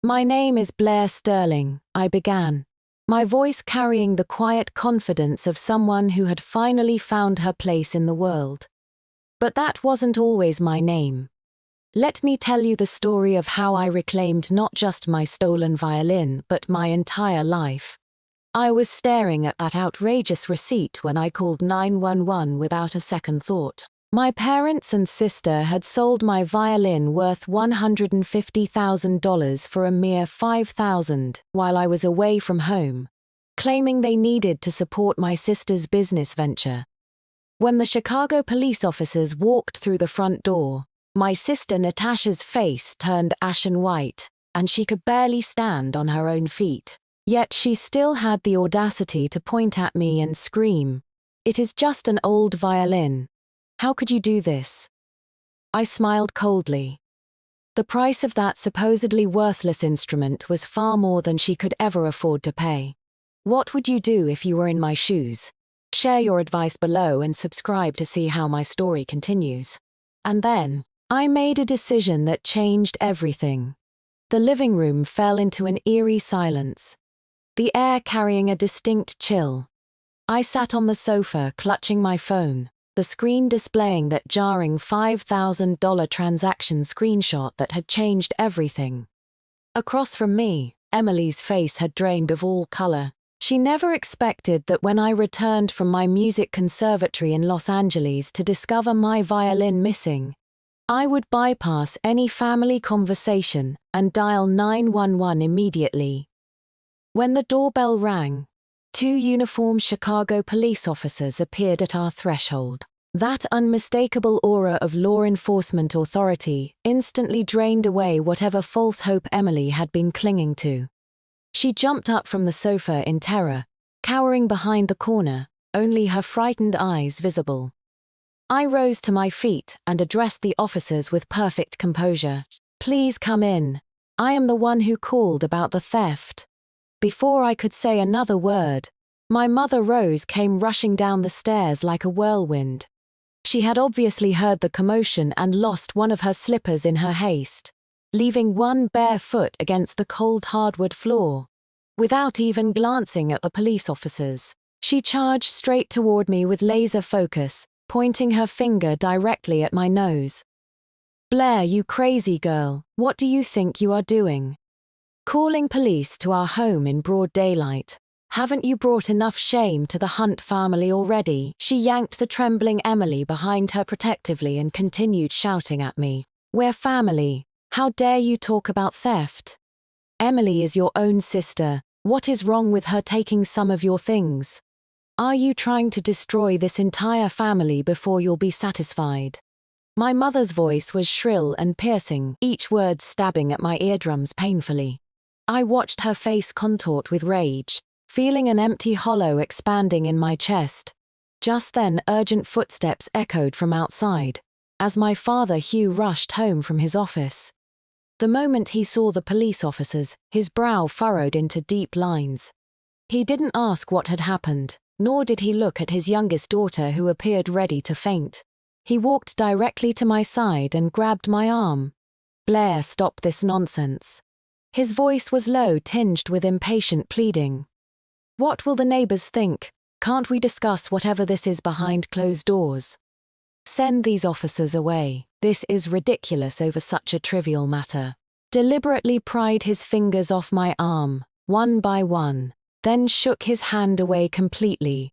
My name is Blair Sterling, I began, my voice carrying the quiet confidence of someone who had finally found her place in the world. But that wasn't always my name. Let me tell you the story of how I reclaimed not just my stolen violin but my entire life. I was staring at that outrageous receipt when I called 911 without a second thought. My parents and sister had sold my violin worth $150,000 for a mere $5,000 while I was away from home, claiming they needed to support my sister's business venture. When the Chicago police officers walked through the front door, my sister Natasha's face turned ashen white, and she could barely stand on her own feet. Yet she still had the audacity to point at me and scream, "It is just an old violin. How could you do this?" I smiled coldly. The price of that supposedly worthless instrument was far more than she could ever afford to pay. What would you do if you were in my shoes? Share your advice below and subscribe to see how my story continues. And then, I made a decision that changed everything. The living room fell into an eerie silence, the air carrying a distinct chill. I sat on the sofa clutching my phone, the screen displaying that jarring $5,000 transaction screenshot that had changed everything. Across from me, Emily's face had drained of all color. She never expected that when I returned from my music conservatory in Los Angeles to discover my violin missing, I would bypass any family conversation and dial 911 immediately. When the doorbell rang, 2 uniformed Chicago police officers appeared at our threshold. That unmistakable aura of law enforcement authority instantly drained away whatever false hope Emily had been clinging to. She jumped up from the sofa in terror, cowering behind the corner, only her frightened eyes visible. I rose to my feet and addressed the officers with perfect composure. "Please come in. I am the one who called about the theft." Before I could say another word, my mother Rose came rushing down the stairs like a whirlwind. She had obviously heard the commotion and lost one of her slippers in her haste, leaving one bare foot against the cold hardwood floor. Without even glancing at the police officers, she charged straight toward me with laser focus, pointing her finger directly at my nose. "Blair, you crazy girl, what do you think you are doing? Calling police to our home in broad daylight. Haven't you brought enough shame to the Hunt family already?" She yanked the trembling Emily behind her protectively and continued shouting at me. "We're family. How dare you talk about theft? Emily is your own sister. What is wrong with her taking some of your things? Are you trying to destroy this entire family before you'll be satisfied?" My mother's voice was shrill and piercing, each word stabbing at my eardrums painfully. I watched her face contort with rage, feeling an empty hollow expanding in my chest. Just then, urgent footsteps echoed from outside, as my father Hugh rushed home from his office. The moment he saw the police officers, his brow furrowed into deep lines. He didn't ask what had happened, nor did he look at his youngest daughter who appeared ready to faint. He walked directly to my side and grabbed my arm. "Blair, stop this nonsense." His voice was low, tinged with impatient pleading. "What will the neighbors think? Can't we discuss whatever this is behind closed doors? Send these officers away. This is ridiculous over such a trivial matter." Deliberately pried his fingers off my arm, one by one, then shook his hand away completely.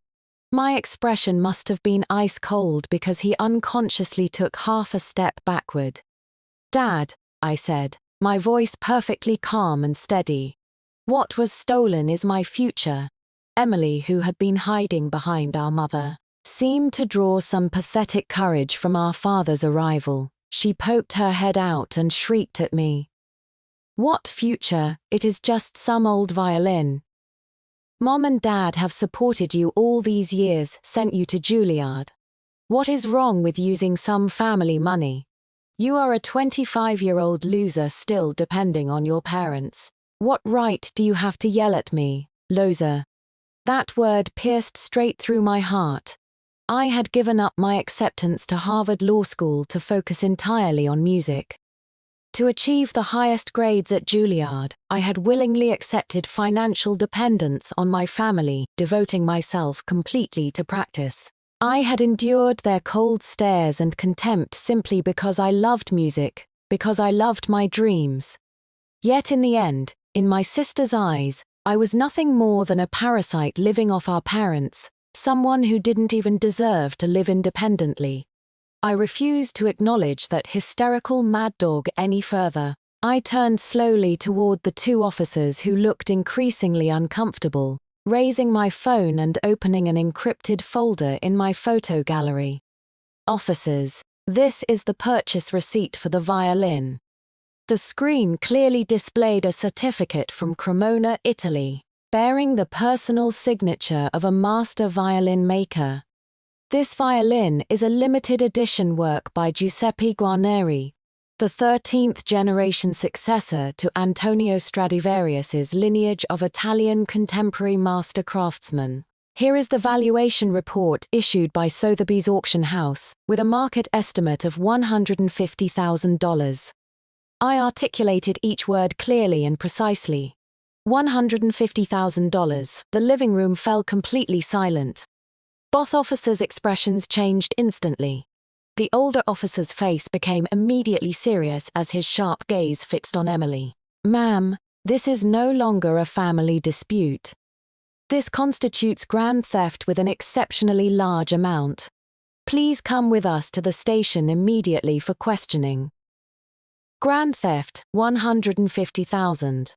My expression must have been ice cold because he unconsciously took half a step backward. "Dad," I said, my voice perfectly calm and steady. "What was stolen is my future." Emily, who had been hiding behind our mother, seemed to draw some pathetic courage from our father's arrival. She poked her head out and shrieked at me. "What future? It is just some old violin. Mom and Dad have supported you all these years, sent you to Juilliard. What is wrong with using some family money? You are a 25-year-old loser still depending on your parents. What right do you have to yell at me, loser?" That word pierced straight through my heart. I had given up my acceptance to Harvard Law School to focus entirely on music. To achieve the highest grades at Juilliard, I had willingly accepted financial dependence on my family, devoting myself completely to practice. I had endured their cold stares and contempt simply because I loved music, because I loved my dreams. Yet in the end, in my sister's eyes, I was nothing more than a parasite living off our parents, someone who didn't even deserve to live independently. I refused to acknowledge that hysterical mad dog any further. I turned slowly toward the two officers who looked increasingly uncomfortable, raising my phone and opening an encrypted folder in my photo gallery. Officers, this is the purchase receipt for the violin. The screen clearly displayed a certificate from Cremona, Italy, bearing the personal signature of a master violin maker. This violin is a limited edition work by Giuseppe Guarneri, the 13th generation successor to Antonio Stradivarius's lineage of Italian contemporary master craftsmen. Here is the valuation report issued by Sotheby's auction house, with a market estimate of $150,000. I articulated each word clearly and precisely. $150,000. The living room fell completely silent. Both officers' expressions changed instantly. The older officer's face became immediately serious as his sharp gaze fixed on Emily. "Ma'am, this is no longer a family dispute. This constitutes grand theft with an exceptionally large amount. Please come with us to the station immediately for questioning." Grand theft, $150,000.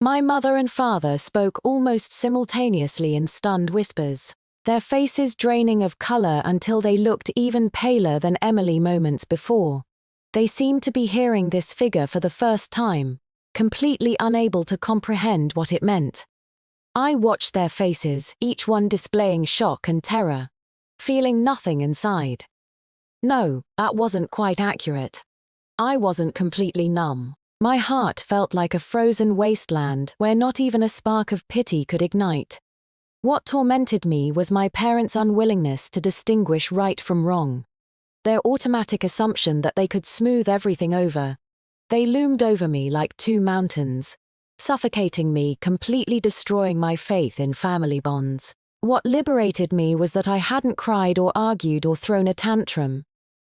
My mother and father spoke almost simultaneously in stunned whispers, their faces draining of color until they looked even paler than Emily moments before. They seemed to be hearing this figure for the first time, completely unable to comprehend what it meant. I watched their faces, each one displaying shock and terror, feeling nothing inside. No, that wasn't quite accurate. I wasn't completely numb. My heart felt like a frozen wasteland where not even a spark of pity could ignite. What tormented me was my parents' unwillingness to distinguish right from wrong. Their automatic assumption that they could smooth everything over. They loomed over me like two mountains, suffocating me, completely destroying my faith in family bonds. What liberated me was that I hadn't cried or argued or thrown a tantrum.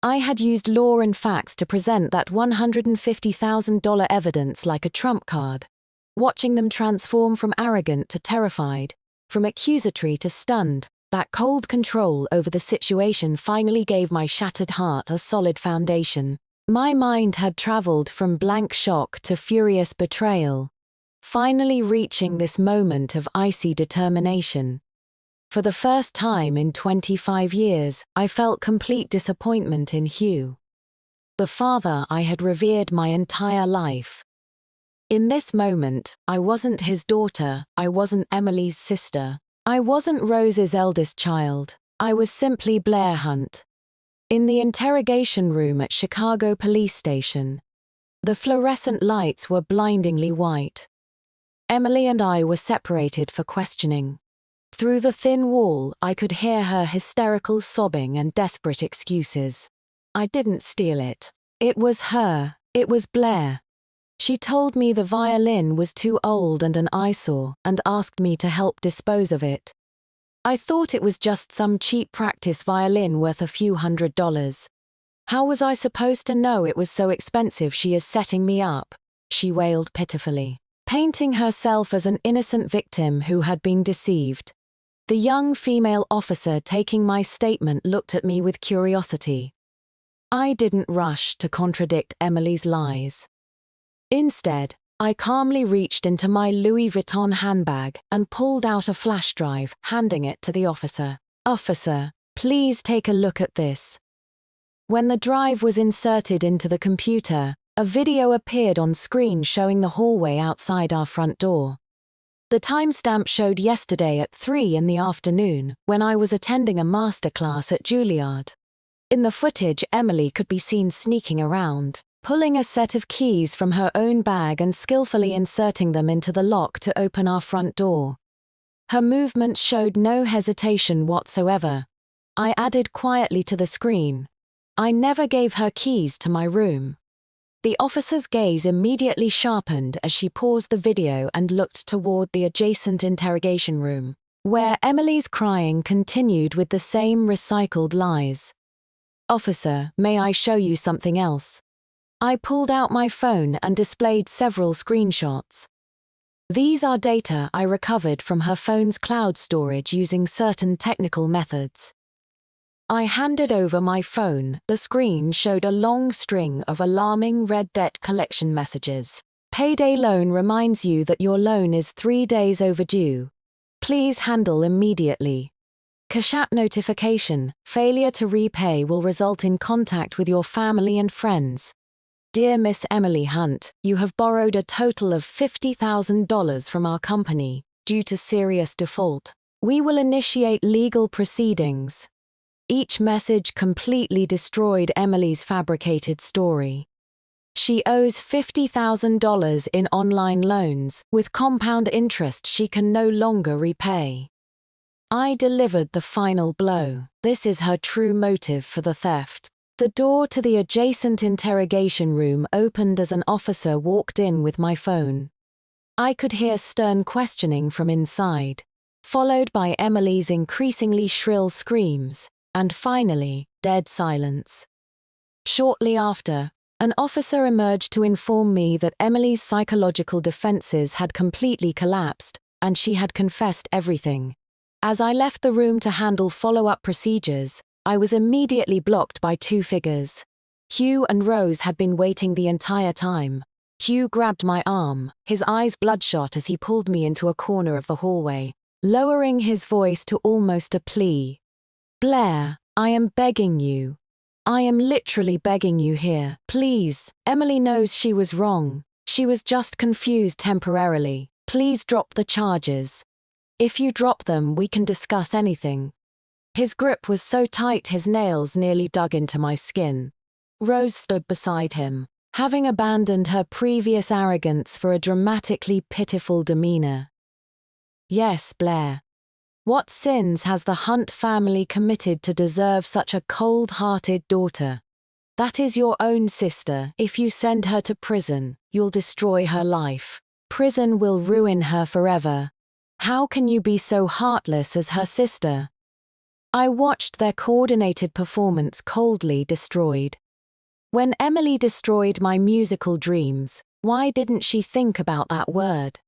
I had used law and facts to present that $150,000 evidence like a trump card. Watching them transform from arrogant to terrified, from accusatory to stunned, that cold control over the situation finally gave my shattered heart a solid foundation. My mind had traveled from blank shock to furious betrayal, finally reaching this moment of icy determination. For the first time in 25 years, I felt complete disappointment in Hugh, the father I had revered my entire life. In this moment, I wasn't his daughter, I wasn't Emily's sister, I wasn't Rose's eldest child, I was simply Blair Hunt. In the interrogation room at Chicago Police Station, the fluorescent lights were blindingly white. Emily and I were separated for questioning. Through the thin wall, I could hear her hysterical sobbing and desperate excuses. I didn't steal it. It was her. It was Blair. She told me the violin was too old and an eyesore and asked me to help dispose of it. I thought it was just some cheap practice violin worth a few $100s. How was I supposed to know it was so expensive? She is setting me up, she wailed pitifully, painting herself as an innocent victim who had been deceived. The young female officer taking my statement looked at me with curiosity. I didn't rush to contradict Emily's lies. Instead, I calmly reached into my Louis Vuitton handbag and pulled out a flash drive, handing it to the officer. "Officer, please take a look at this." When the drive was inserted into the computer, a video appeared on screen showing the hallway outside our front door. The timestamp showed yesterday at 3 in the afternoon, when I was attending a masterclass at Juilliard. In the footage, Emily could be seen sneaking around, pulling a set of keys from her own bag and skillfully inserting them into the lock to open our front door. Her movements showed no hesitation whatsoever. I added quietly to the screen, "I never gave her keys to my room." The officer's gaze immediately sharpened as she paused the video and looked toward the adjacent interrogation room, where Emily's crying continued with the same recycled lies. "Officer, may I show you something else?" I pulled out my phone and displayed several screenshots. These are data I recovered from her phone's cloud storage using certain technical methods. I handed over my phone. The screen showed a long string of alarming red debt collection messages. "Payday loan reminds you that your loan is 3 days overdue. Please handle immediately. Cash app notification, failure to repay will result in contact with your family and friends. Dear Miss Emily Hunt, you have borrowed a total of $50,000 from our company, due to serious default. We will initiate legal proceedings." Each message completely destroyed Emily's fabricated story. She owes $50,000 in online loans, with compound interest she can no longer repay. I delivered the final blow. This is her true motive for the theft. The door to the adjacent interrogation room opened as an officer walked in with my phone. I could hear stern questioning from inside, followed by Emily's increasingly shrill screams, and finally, dead silence. Shortly after, an officer emerged to inform me that Emily's psychological defenses had completely collapsed, and she had confessed everything. As I left the room to handle follow-up procedures, I was immediately blocked by two figures. Hugh and Rose had been waiting the entire time. Hugh grabbed my arm, his eyes bloodshot as he pulled me into a corner of the hallway, lowering his voice to almost a plea. "Blair, I am begging you. I am literally begging you here. Please, Emily knows she was wrong. She was just confused temporarily. Please drop the charges. If you drop them, we can discuss anything." His grip was so tight his nails nearly dug into my skin. Rose stood beside him, having abandoned her previous arrogance for a dramatically pitiful demeanor. "Yes, Blair. What sins has the Hunt family committed to deserve such a cold-hearted daughter? That is your own sister. If you send her to prison, you'll destroy her life. Prison will ruin her forever. How can you be so heartless as her sister?" I watched their coordinated performance coldly destroyed. When Emily destroyed my musical dreams, why didn't she think about that word?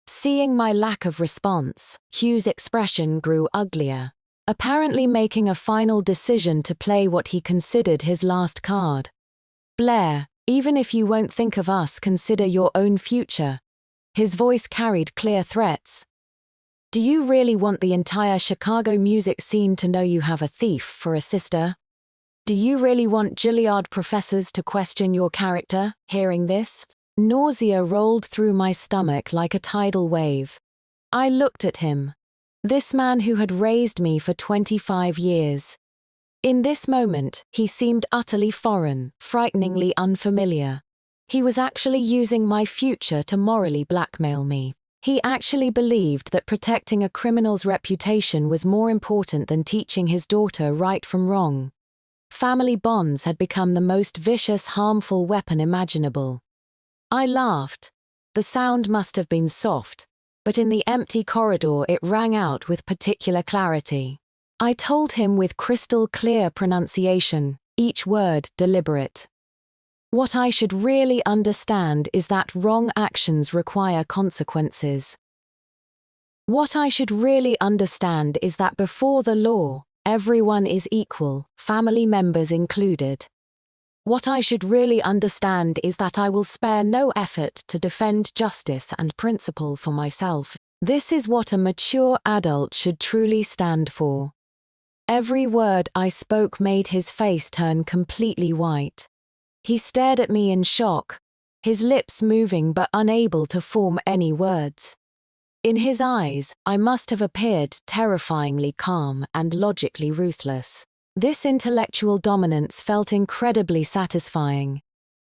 Seeing my lack of response, Hugh's expression grew uglier, apparently making a final decision to play what he considered his last card. "Blair, even if you won't think of us, consider your own future." His voice carried clear threats. "Do you really want the entire Chicago music scene to know you have a thief for a sister? Do you really want Juilliard professors to question your character?" Hearing this, nausea rolled through my stomach like a tidal wave. I looked at him, this man who had raised me for 25 years. In this moment, he seemed utterly foreign, frighteningly unfamiliar. He was actually using my future to morally blackmail me. He actually believed that protecting a criminal's reputation was more important than teaching his daughter right from wrong. Family bonds had become the most vicious, harmful weapon imaginable. I laughed. The sound must have been soft, but in the empty corridor it rang out with particular clarity. I told him with crystal clear pronunciation, each word deliberate. What I should really understand is that wrong actions require consequences. What I should really understand is that before the law, everyone is equal, family members included. What I should really understand is that I will spare no effort to defend justice and principle for myself. This is what a mature adult should truly stand for. Every word I spoke made his face turn completely white. He stared at me in shock, his lips moving but unable to form any words. In his eyes, I must have appeared terrifyingly calm and logically ruthless. This intellectual dominance felt incredibly satisfying.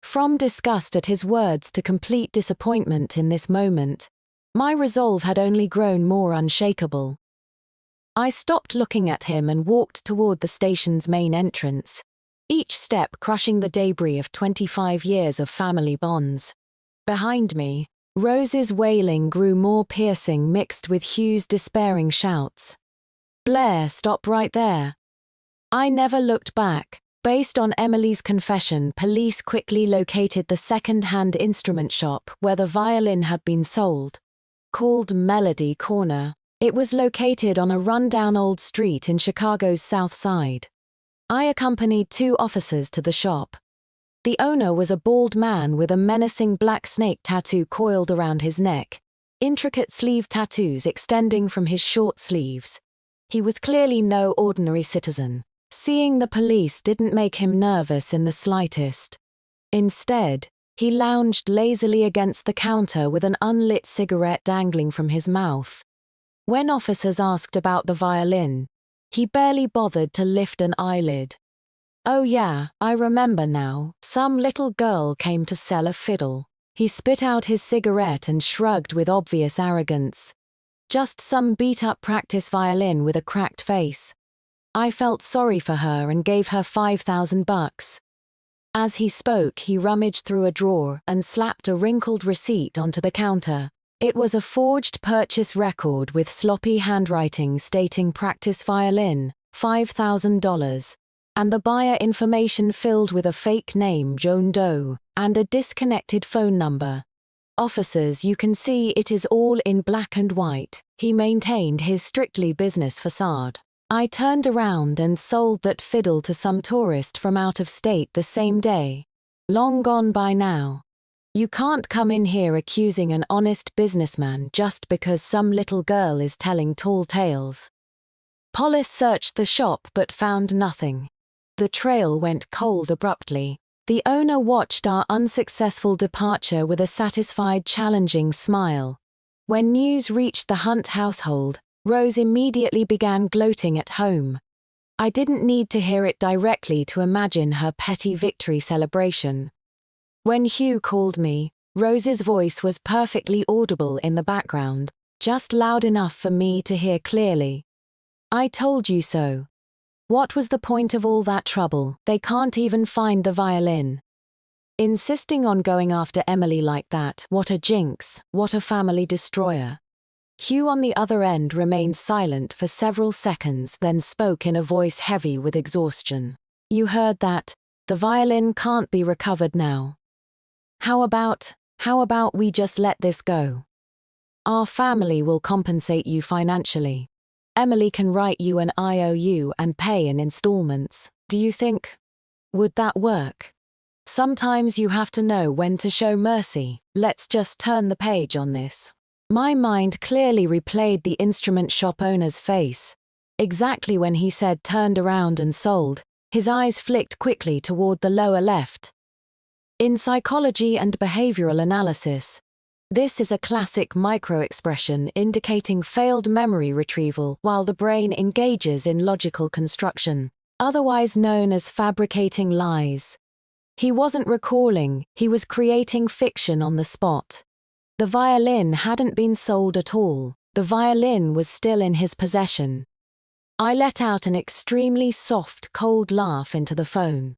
From disgust at his words to complete disappointment in this moment, my resolve had only grown more unshakable. I stopped looking at him and walked toward the station's main entrance. each step crushing the debris of 25 years of family bonds. Behind me, Rose's wailing grew more piercing, mixed with Hugh's despairing shouts. "Blair, stop right there." I never looked back. Based on Emily's confession, police quickly located the second-hand instrument shop where the violin had been sold. Called Melody Corner, it was located on a rundown old street in Chicago's South Side. I accompanied 2 officers to the shop. The owner was a bald man with a menacing black snake tattoo coiled around his neck, intricate sleeve tattoos extending from his short sleeves. He was clearly no ordinary citizen. Seeing the police didn't make him nervous in the slightest. Instead, he lounged lazily against the counter with an unlit cigarette dangling from his mouth. When officers asked about the violin, he barely bothered to lift an eyelid. "Oh yeah, I remember now, some little girl came to sell a fiddle." He spit out his cigarette and shrugged with obvious arrogance. "Just some beat-up practice violin with a cracked face. I felt sorry for her and gave her $5,000. As he spoke, he rummaged through a drawer and slapped a wrinkled receipt onto the counter. It was a forged purchase record with sloppy handwriting stating practice violin, $5,000, and the buyer information filled with a fake name, Joan Doe, and a disconnected phone number. "Officers, you can see it is all in black and white." He maintained his strictly business facade. "I turned around and sold that fiddle to some tourist from out of state the same day. Long gone by now. You can't come in here accusing an honest businessman just because some little girl is telling tall tales." Police searched the shop but found nothing. The trail went cold abruptly. The owner watched our unsuccessful departure with a satisfied, challenging smile. When news reached the Hunt household, Rose immediately began gloating at home. I didn't need to hear it directly to imagine her petty victory celebration. When Hugh called me, Rose's voice was perfectly audible in the background, just loud enough for me to hear clearly. "I told you so. What was the point of all that trouble? They can't even find the violin." Insisting on going after Emily like that, what a jinx, what a family destroyer. Hugh on the other end remained silent for several seconds, then spoke in a voice heavy with exhaustion. "You heard that. The violin can't be recovered now. How about we just let this go? Our family will compensate you financially. Emily can write you an IOU and pay in installments. Do you think? Would that work? Sometimes you have to know when to show mercy. Let's just turn the page on this." My mind clearly replayed the instrument shop owner's face. Exactly when he said "turned around and sold," his eyes flicked quickly toward the lower left. In psychology and behavioral analysis, this is a classic micro-expression indicating failed memory retrieval while the brain engages in logical construction, otherwise known as fabricating lies. He wasn't recalling, he was creating fiction on the spot. The violin hadn't been sold at all. The violin was still in his possession. I let out an extremely soft, cold laugh into the phone.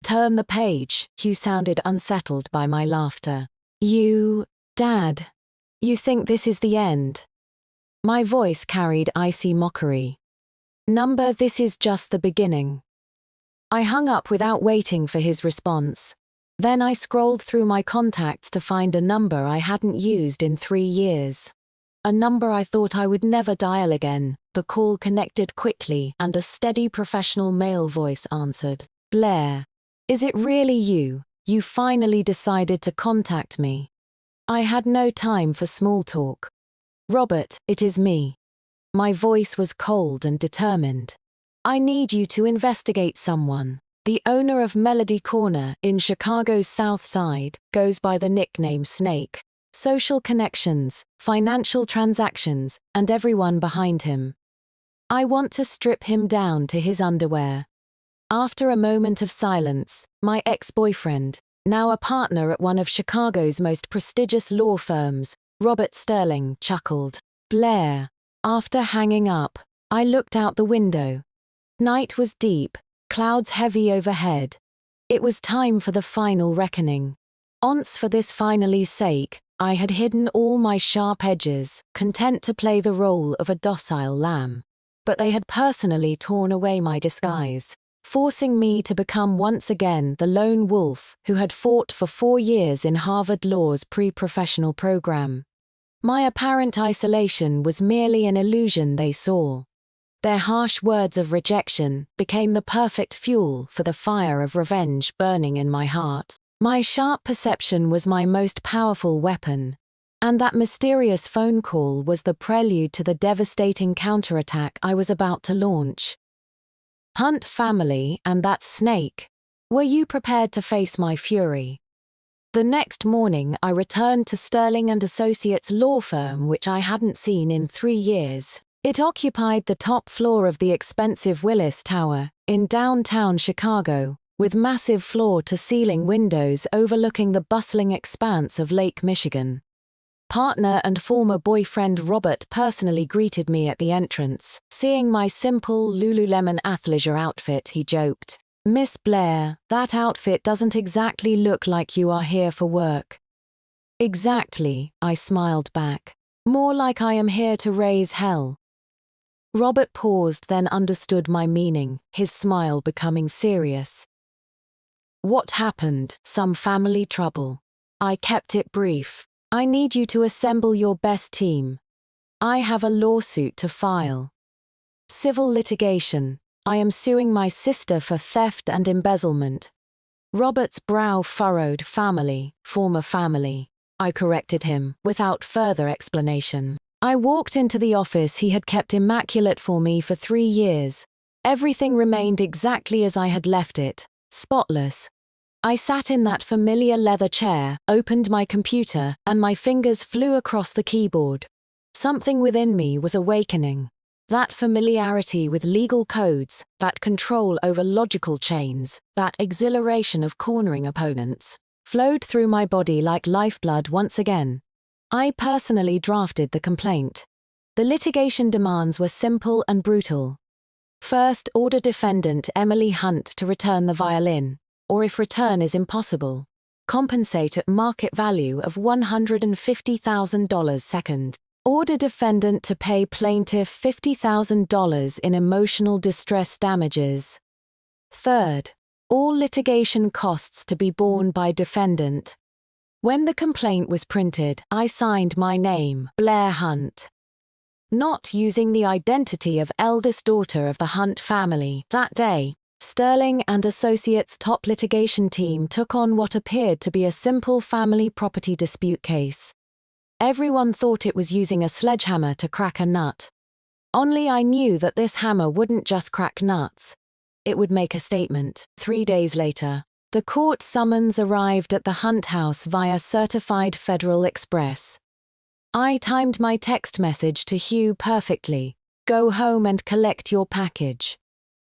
"Turn the page." Hugh sounded unsettled by my laughter. Dad, you think this is the end?" My voice carried icy mockery. This is just the beginning." I hung up without waiting for his response. Then I scrolled through my contacts to find a number I hadn't used in 3 years. A number I thought I would never dial again. The call connected quickly and a steady professional male voice answered. "Blair, is it really you? You finally decided to contact me." I had no time for small talk. "Robert, it is me." My voice was cold and determined. "I need you to investigate someone. The owner of Melody Corner in Chicago's South Side goes by the nickname Snake. Social connections, financial transactions, and everyone behind him. I want to strip him down to his underwear." After a moment of silence, my ex-boyfriend, now a partner at one of Chicago's most prestigious law firms, Robert Sterling, chuckled. "Blair." After hanging up, I looked out the window. Night was deep, clouds heavy overhead. It was time for the final reckoning. Once for this finale's sake, I had hidden all my sharp edges, content to play the role of a docile lamb. But they had personally torn away my disguise, forcing me to become once again the lone wolf who had fought for 4 years in Harvard Law's pre-professional program. My apparent isolation was merely an illusion they saw. Their harsh words of rejection became the perfect fuel for the fire of revenge burning in my heart. My sharp perception was my most powerful weapon, and that mysterious phone call was the prelude to the devastating counterattack I was about to launch. Hunt family and that snake. Were you prepared to face my fury? The next morning I returned to Sterling & Associates law firm, which I hadn't seen in 3 years. It occupied the top floor of the expensive Willis Tower in downtown Chicago, with massive floor-to-ceiling windows overlooking the bustling expanse of Lake Michigan. Partner and former boyfriend Robert personally greeted me at the entrance. Seeing my simple Lululemon athleisure outfit, he joked, "Miss Blair, that outfit doesn't exactly look like you are here for work." "Exactly," I smiled back. "More like I am here to raise hell." Robert paused, then understood my meaning, his smile becoming serious. "What happened? Some family trouble?" I kept it brief. "I need you to assemble your best team. I have a lawsuit to file. Civil litigation. I am suing my sister for theft and embezzlement." Robert's brow furrowed. "Family, former family," I corrected him, without further explanation. I walked into the office he had kept immaculate for me for 3 years. Everything remained exactly as I had left it, spotless. I sat in that familiar leather chair, opened my computer, and my fingers flew across the keyboard. Something within me was awakening. That familiarity with legal codes, that control over logical chains, that exhilaration of cornering opponents, flowed through my body like lifeblood once again. I personally drafted the complaint. The litigation demands were simple and brutal. First, order defendant Emily Hunt to return the violin, or if return is impossible, compensate at market value of $150,000. Second, order defendant to pay plaintiff $50,000 in emotional distress damages. Third, all litigation costs to be borne by defendant. When the complaint was printed, I signed my name, Blair Hunt. Not using the identity of eldest daughter of the Hunt family. That day, Sterling & Associates' top litigation team took on what appeared to be a simple family property dispute case. Everyone thought it was using a sledgehammer to crack a nut. Only I knew that this hammer wouldn't just crack nuts. It would make a statement. 3 days later, the court summons arrived at the Hunt house via certified Federal Express. I timed my text message to Hugh perfectly. "Go home and collect your package."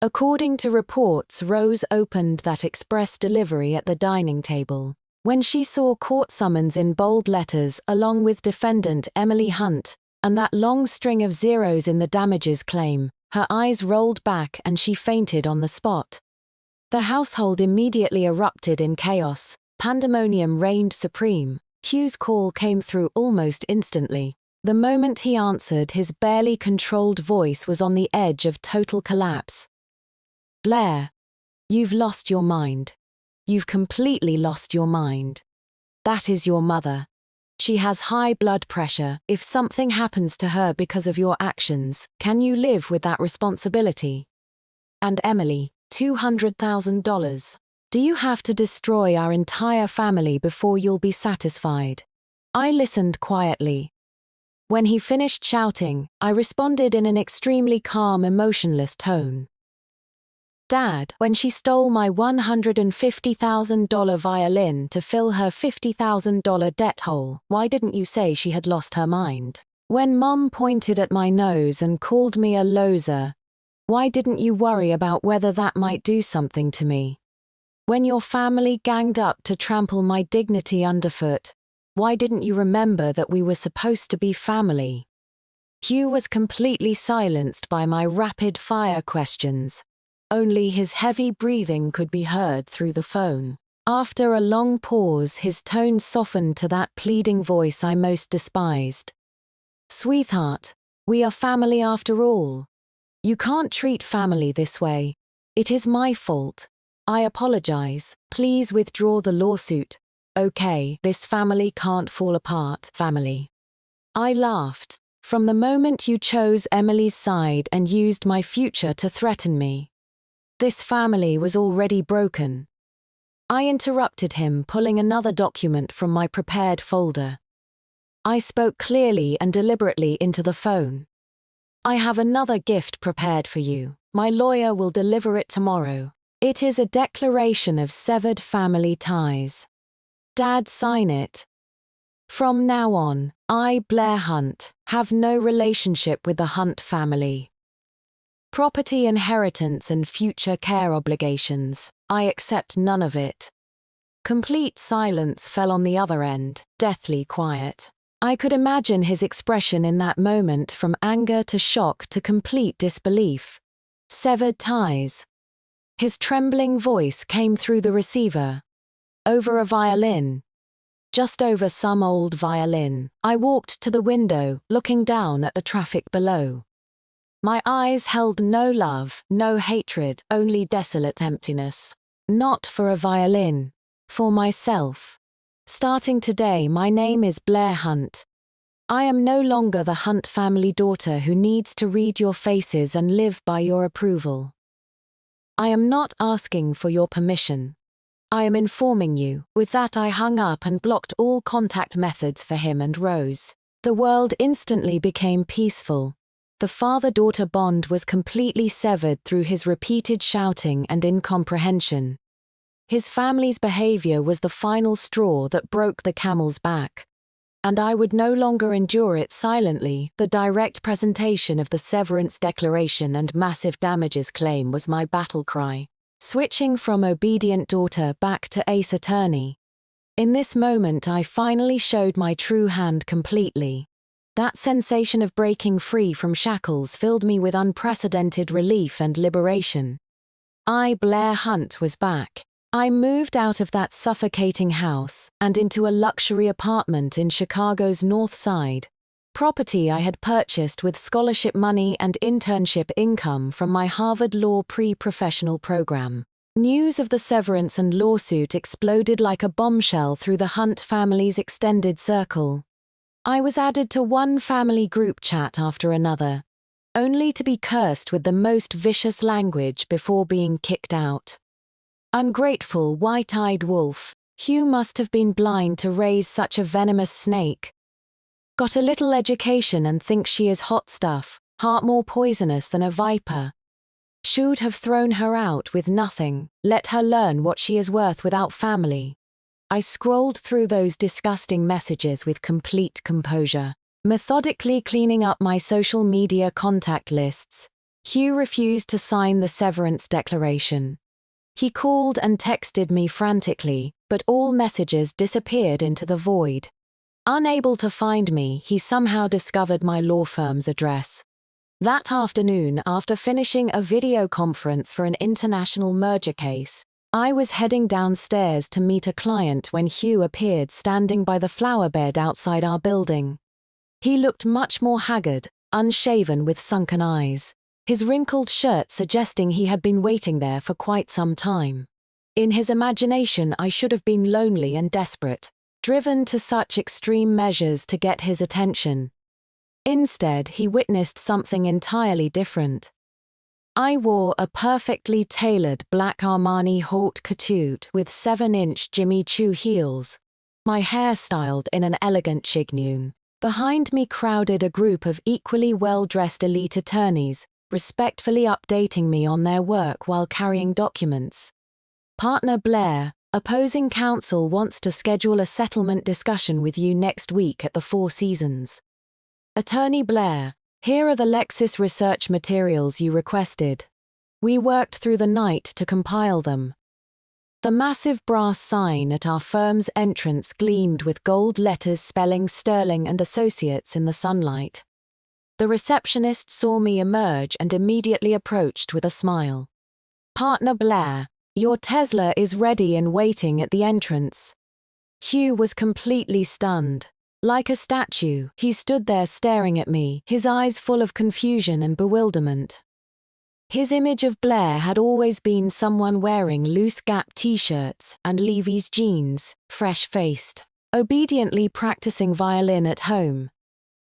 According to reports, Rose opened that express delivery at the dining table. When she saw court summons in bold letters along with defendant Emily Hunt, and that long string of zeros in the damages claim, her eyes rolled back and she fainted on the spot. The household immediately erupted in chaos. Pandemonium reigned supreme. Hugh's call came through almost instantly. The moment he answered, his barely controlled voice was on the edge of total collapse. "Blair, you've lost your mind. You've completely lost your mind. That is your mother. She has high blood pressure. If something happens to her because of your actions, can you live with that responsibility? And Emily, $200,000. Do you have to destroy our entire family before you'll be satisfied?" I listened quietly. When he finished shouting, I responded in an extremely calm, emotionless tone. "Dad, when she stole my $150,000 violin to fill her $50,000 debt hole, why didn't you say she had lost her mind? When Mom pointed at my nose and called me a loser, why didn't you worry about whether that might do something to me? When your family ganged up to trample my dignity underfoot, why didn't you remember that we were supposed to be family?" Hugh was completely silenced by my rapid-fire questions. Only his heavy breathing could be heard through the phone. After a long pause, his tone softened to that pleading voice I most despised. "Sweetheart, we are family after all. You can't treat family this way. It is my fault. I apologize. Please withdraw the lawsuit. Okay, this family can't fall apart, family." I laughed. "From the moment you chose Emily's side and used my future to threaten me, this family was already broken." I interrupted him, pulling another document from my prepared folder. I spoke clearly and deliberately into the phone. "I have another gift prepared for you. My lawyer will deliver it tomorrow. It is a declaration of severed family ties. Dad, sign it. From now on, I, Blair Hunt, have no relationship with the Hunt family. Property inheritance and future care obligations, I accept none of it." Complete silence fell on the other end, deathly quiet. I could imagine his expression in that moment, from anger to shock to complete disbelief. Severed ties. His trembling voice came through the receiver. "Over a violin." Just over some old violin. I walked to the window, looking down at the traffic below. My eyes held no love, no hatred, only desolate emptiness. Not for a violin. For myself. Starting today, my name is Blair Hunt. I am no longer the Hunt family daughter who needs to read your faces and live by your approval. I am not asking for your permission. I am informing you." With that, I hung up and blocked all contact methods for him and Rose. The world instantly became peaceful. The father-daughter bond was completely severed through his repeated shouting and incomprehension. His family's behavior was the final straw that broke the camel's back. And I would no longer endure it silently. The direct presentation of the severance declaration and massive damages claim was my battle cry. Switching from obedient daughter back to ace attorney. In this moment, I finally showed my true hand completely. That sensation of breaking free from shackles filled me with unprecedented relief and liberation. I, Blair Hunt, was back. I moved out of that suffocating house and into a luxury apartment in Chicago's North Side. Property I had purchased with scholarship money and internship income from my Harvard Law pre-professional program. News of the severance and lawsuit exploded like a bombshell through the Hunt family's extended circle. I was added to one family group chat after another, only to be cursed with the most vicious language before being kicked out. Ungrateful, white-eyed wolf, Hugh must have been blind to raise such a venomous snake. Got a little education and thinks she is hot stuff, heart more poisonous than a viper. Should have thrown her out with nothing, let her learn what she is worth without family. I scrolled through those disgusting messages with complete composure, methodically cleaning up my social media contact lists. Hugh refused to sign the severance declaration. He called and texted me frantically, but all messages disappeared into the void. Unable to find me, he somehow discovered my law firm's address. That afternoon, after finishing a video conference for an international merger case, I was heading downstairs to meet a client when Hugh appeared standing by the flower bed outside our building. He looked much more haggard, unshaven with sunken eyes, his wrinkled shirt suggesting he had been waiting there for quite some time. In his imagination, I should have been lonely and desperate, driven to such extreme measures to get his attention. Instead, he witnessed something entirely different. I wore a perfectly tailored black Armani haute couture with 7-inch Jimmy Choo heels, my hair styled in an elegant chignon. Behind me crowded a group of equally well-dressed elite attorneys, respectfully updating me on their work while carrying documents. "Partner Blair, opposing counsel wants to schedule a settlement discussion with you next week at the Four Seasons." "Attorney Blair, here are the Lexis research materials you requested. We worked through the night to compile them." The massive brass sign at our firm's entrance gleamed with gold letters spelling Sterling and Associates in the sunlight. The receptionist saw me emerge and immediately approached with a smile. Partner Blair, your Tesla is ready and waiting at the entrance. Hugh was completely stunned. Like a statue, he stood there staring at me, his eyes full of confusion and bewilderment. His image of Blair had always been someone wearing loose Gap t-shirts and Levi's jeans, fresh-faced, obediently practicing violin at home.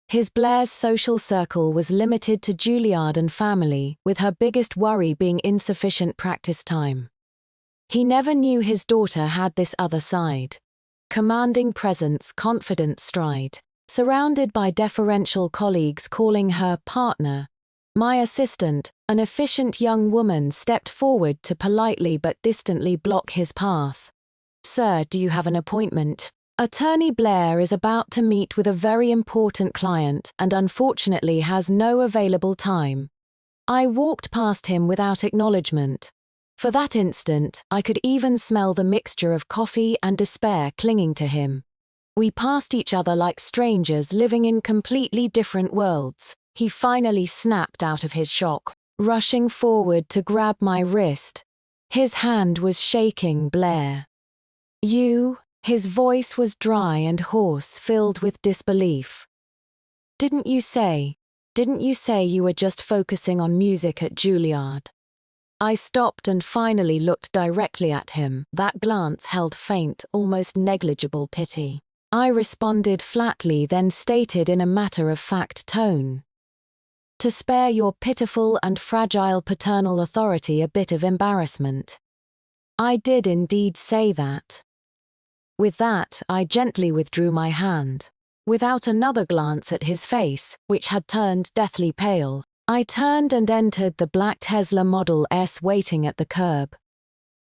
His Blair's social circle was limited to Juilliard and family, with her biggest worry being insufficient practice time. He never knew his daughter had this other side. Commanding presence, confident stride, surrounded by deferential colleagues calling her partner. My assistant, an efficient young woman, stepped forward to politely but distantly block his path. Sir, do you have an appointment? Attorney Blair is about to meet with a very important client and unfortunately has no available time. I walked past him without acknowledgement. For that instant, I could even smell the mixture of coffee and despair clinging to him. We passed each other like strangers living in completely different worlds. He finally snapped out of his shock, rushing forward to grab my wrist. His hand was shaking. Blair. You? His voice was dry and hoarse, filled with disbelief. Didn't you say you were just focusing on music at Juilliard? I stopped and finally looked directly at him. That glance held faint, almost negligible pity. I responded flatly, then stated in a matter-of-fact tone. To spare your pitiful and fragile paternal authority a bit of embarrassment. I did indeed say that. With that, I gently withdrew my hand. Without another glance at his face, which had turned deathly pale, I turned and entered the black Tesla Model S waiting at the curb.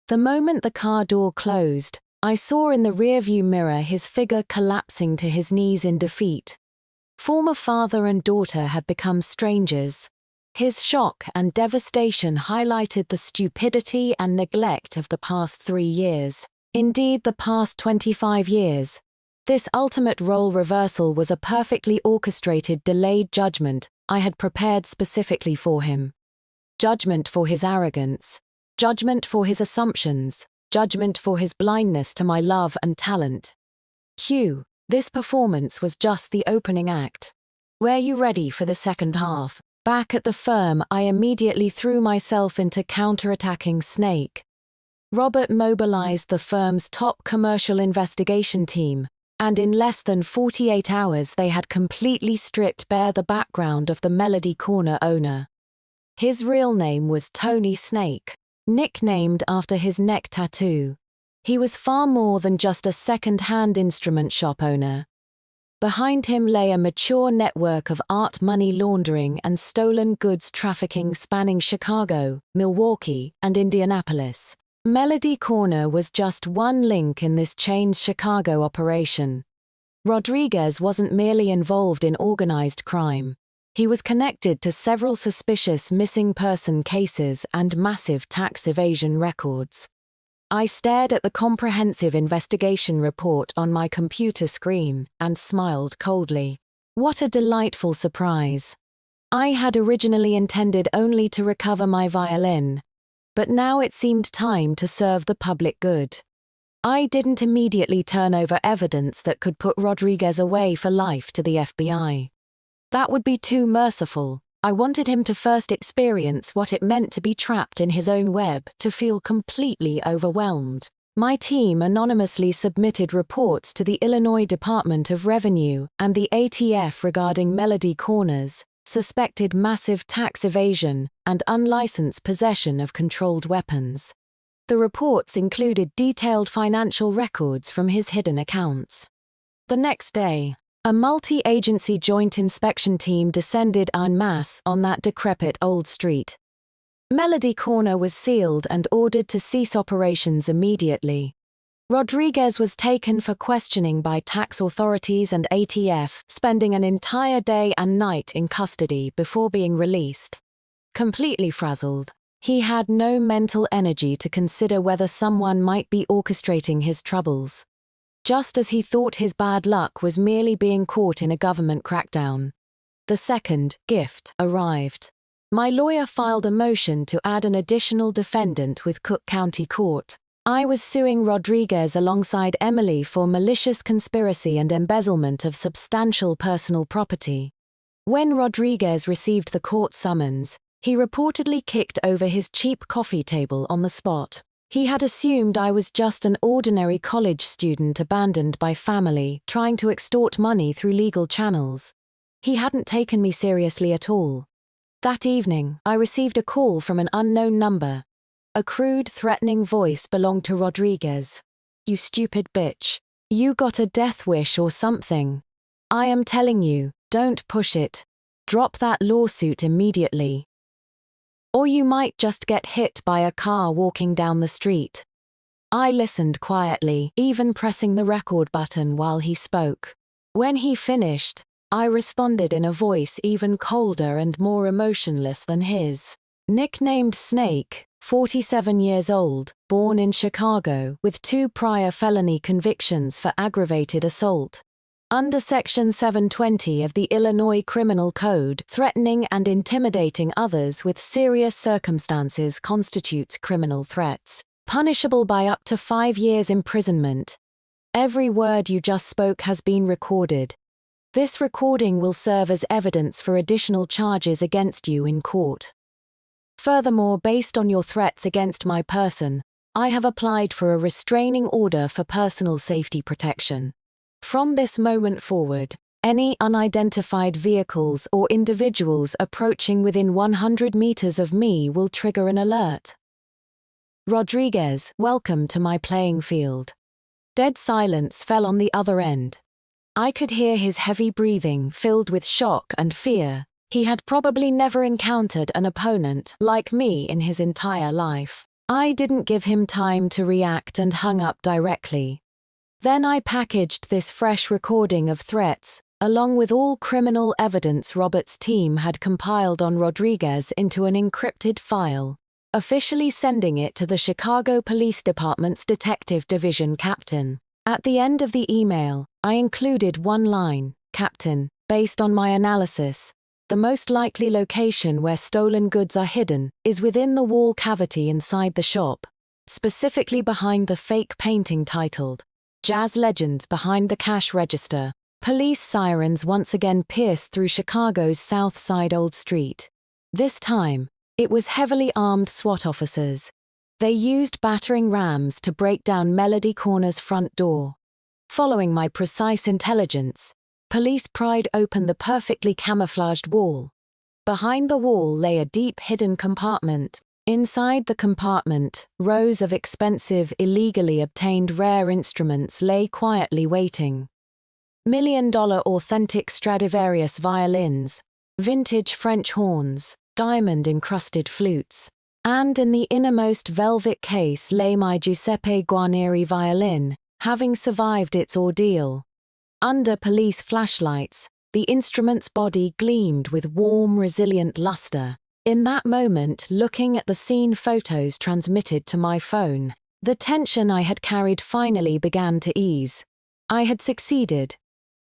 The moment the car door closed, I saw in the rearview mirror his figure collapsing to his knees in defeat. Former father and daughter had become strangers. His shock and devastation highlighted the stupidity and neglect of the past 3 years. Indeed, the past 25 years. This ultimate role reversal was a perfectly orchestrated delayed judgment I had prepared specifically for him. Judgment for his arrogance, judgment for his assumptions, judgment for his blindness to my love and talent. Hugh, this performance was just the opening act. Were you ready for the second half? Back at the firm, I immediately threw myself into counterattacking Snake. Robert mobilized the firm's top commercial investigation team, and in less than 48 hours they had completely stripped bare the background of the Melody Corner owner. His real name was Tony Snake, nicknamed after his neck tattoo. He was far more than just a second-hand instrument shop owner. Behind him lay a mature network of art money laundering and stolen goods trafficking spanning Chicago, Milwaukee, and Indianapolis. Melody Corner was just one link in this chain's Chicago operation. Rodriguez wasn't merely involved in organized crime. He was connected to several suspicious missing person cases and massive tax evasion records. I stared at the comprehensive investigation report on my computer screen and smiled coldly. What a delightful surprise. I had originally intended only to recover my violin, but now it seemed time to serve the public good. I didn't immediately turn over evidence that could put Rodriguez away for life to the FBI. That would be too merciful. I wanted him to first experience what it meant to be trapped in his own web, to feel completely overwhelmed. My team anonymously submitted reports to the Illinois Department of Revenue and the ATF regarding Melody Corner's suspected massive tax evasion and unlicensed possession of controlled weapons. The reports included detailed financial records from his hidden accounts. The next day, a multi-agency joint inspection team descended en masse on that decrepit old street. Melody Corner was sealed and ordered to cease operations immediately. Rodriguez was taken for questioning by tax authorities and ATF, spending an entire day and night in custody before being released. Completely frazzled, he had no mental energy to consider whether someone might be orchestrating his troubles. Just as he thought his bad luck was merely being caught in a government crackdown, the second gift arrived. My lawyer filed a motion to add an additional defendant with Cook County Court. I was suing Rodriguez alongside Emily for malicious conspiracy and embezzlement of substantial personal property. When Rodriguez received the court summons, he reportedly kicked over his cheap coffee table on the spot. He had assumed I was just an ordinary college student abandoned by family, trying to extort money through legal channels. He hadn't taken me seriously at all. That evening, I received a call from an unknown number. A crude, threatening voice belonged to Rodriguez. "You stupid bitch. You got a death wish or something. I am telling you, don't push it. Drop that lawsuit immediately. Or you might just get hit by a car walking down the street." I listened quietly, even pressing the record button while he spoke. When he finished, I responded in a voice even colder and more emotionless than his. Nicknamed Snake, 47 years old, born in Chicago, with 2 prior felony convictions for aggravated assault. Under Section 720 of the Illinois Criminal Code, threatening and intimidating others with serious circumstances constitutes criminal threats, punishable by up to 5 years imprisonment. Every word you just spoke has been recorded. This recording will serve as evidence for additional charges against you in court. Furthermore, based on your threats against my person, I have applied for a restraining order for personal safety protection. From this moment forward, any unidentified vehicles or individuals approaching within 100 meters of me will trigger an alert. Rodriguez, welcome to my playing field. Dead silence fell on the other end. I could hear his heavy breathing filled with shock and fear. He had probably never encountered an opponent like me in his entire life. I didn't give him time to react and hung up directly. Then I packaged this fresh recording of threats, along with all criminal evidence Robert's team had compiled on Rodriguez, into an encrypted file, officially sending it to the Chicago Police Department's Detective Division captain. At the end of the email, I included one line: "Captain, based on my analysis, the most likely location where stolen goods are hidden is within the wall cavity inside the shop, specifically behind the fake painting titled, 'Jazz Legends Behind the Cash Register.'" Police sirens once again pierced through Chicago's South Side Old Street. This time, it was heavily armed SWAT officers. They used battering rams to break down Melody Corner's front door. Following my precise intelligence, police pried open the perfectly camouflaged wall. Behind the wall lay a deep hidden compartment. Inside the compartment, rows of expensive, illegally obtained rare instruments lay quietly waiting. $1 million authentic Stradivarius violins, vintage French horns, diamond-encrusted flutes, and in the innermost velvet case lay my Giuseppe Guarneri violin, having survived its ordeal. Under police flashlights, the instrument's body gleamed with warm, resilient luster. In that moment, looking at the scene photos transmitted to my phone, the tension I had carried finally began to ease. I had succeeded.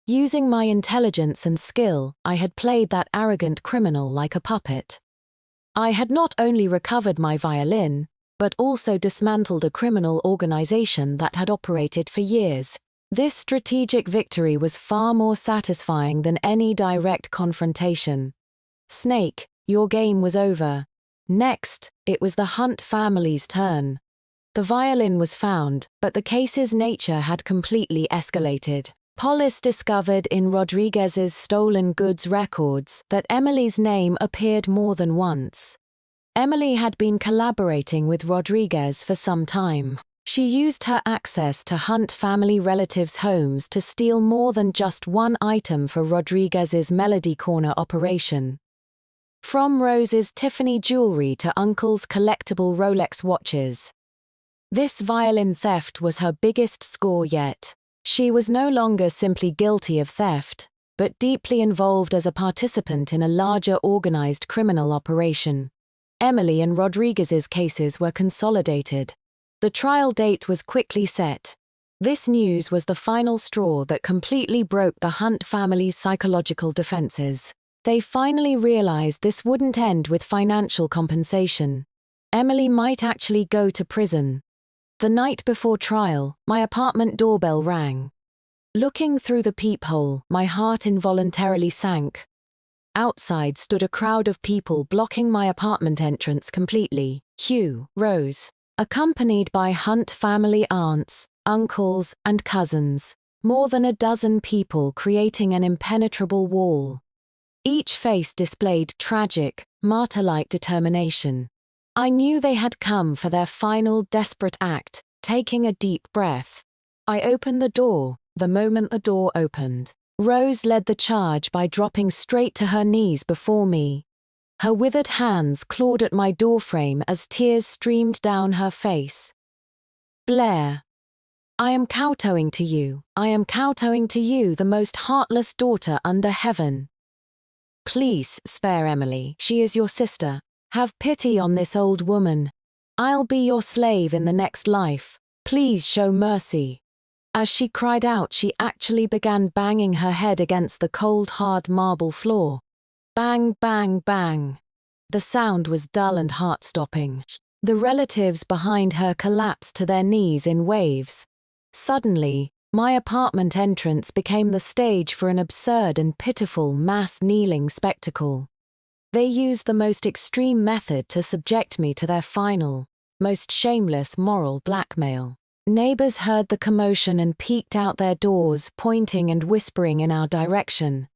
Using my intelligence and skill, I had played that arrogant criminal like a puppet. I had not only recovered my violin, but also dismantled a criminal organization that had operated for years. This strategic victory was far more satisfying than any direct confrontation. Snake, your game was over. Next, it was the Hunt family's turn. The violin was found, but the case's nature had completely escalated. Police discovered in Rodriguez's stolen goods records that Emily's name appeared more than once. Emily had been collaborating with Rodriguez for some time. She used her access to Hunt family relatives' homes to steal more than just one item for Rodriguez's Melody Corner operation. From Rose's Tiffany jewelry to Uncle's collectible Rolex watches. This violin theft was her biggest score yet. She was no longer simply guilty of theft, but deeply involved as a participant in a larger organized criminal operation. Emily and Rodriguez's cases were consolidated. The trial date was quickly set. This news was the final straw that completely broke the Hunt family's psychological defenses. They finally realized this wouldn't end with financial compensation. Emily might actually go to prison. The night before trial, my apartment doorbell rang. Looking through the peephole, my heart involuntarily sank. Outside stood a crowd of people blocking my apartment entrance completely. Hugh, Rose, accompanied by Hunt family aunts, uncles, and cousins. More than a dozen people creating an impenetrable wall. Each face displayed tragic, martyr-like determination. I knew they had come for their final desperate act. Taking a deep breath, I opened the door. The moment the door opened, Rose led the charge by dropping straight to her knees before me. Her withered hands clawed at my doorframe as tears streamed down her face. "Blair, I am kowtowing to you. I am kowtowing to you, the most heartless daughter under heaven. Please spare Emily. She is your sister. Have pity on this old woman. I'll be your slave in the next life. Please show mercy." As she cried out, she actually began banging her head against the cold, hard marble floor. Bang, bang, bang. The sound was dull and heart-stopping. The relatives behind her collapsed to their knees in waves. Suddenly, my apartment entrance became the stage for an absurd and pitiful mass kneeling spectacle. They used the most extreme method to subject me to their final, most shameless moral blackmail. Neighbors heard the commotion and peeked out their doors, pointing and whispering in our direction.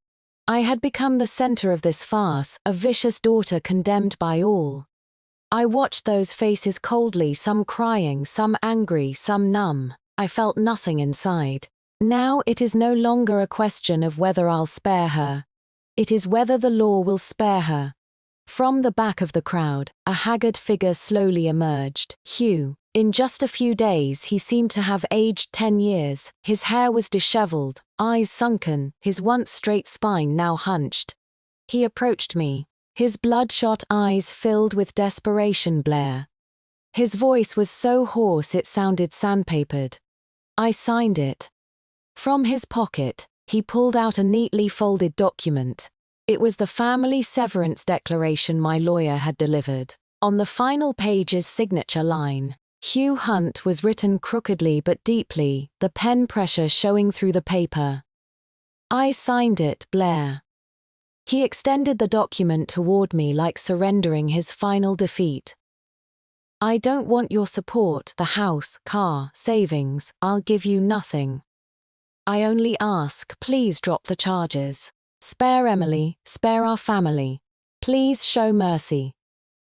I had become the center of this farce, a vicious daughter condemned by all. I watched those faces coldly, some crying, some angry, some numb. I felt nothing inside. Now it is no longer a question of whether I'll spare her. It is whether the law will spare her. From the back of the crowd, a haggard figure slowly emerged. Hugh. In just a few days he seemed to have aged 10 years. His hair was disheveled, eyes sunken, his once straight spine now hunched. He approached me, his bloodshot eyes filled with desperation. "Blair." His voice was so hoarse it sounded sandpapered. I signed it. From his pocket, he pulled out a neatly folded document. It was the family severance declaration my lawyer had delivered. On the final page's signature line, Hugh Hunt, was written crookedly but deeply, the pen pressure showing through the paper. I signed it, Blair. He extended the document toward me like surrendering his final defeat. "I don't want your support, the house, car, savings. I'll give you nothing. I only ask, please drop the charges. Spare Emily, spare our family. Please show mercy."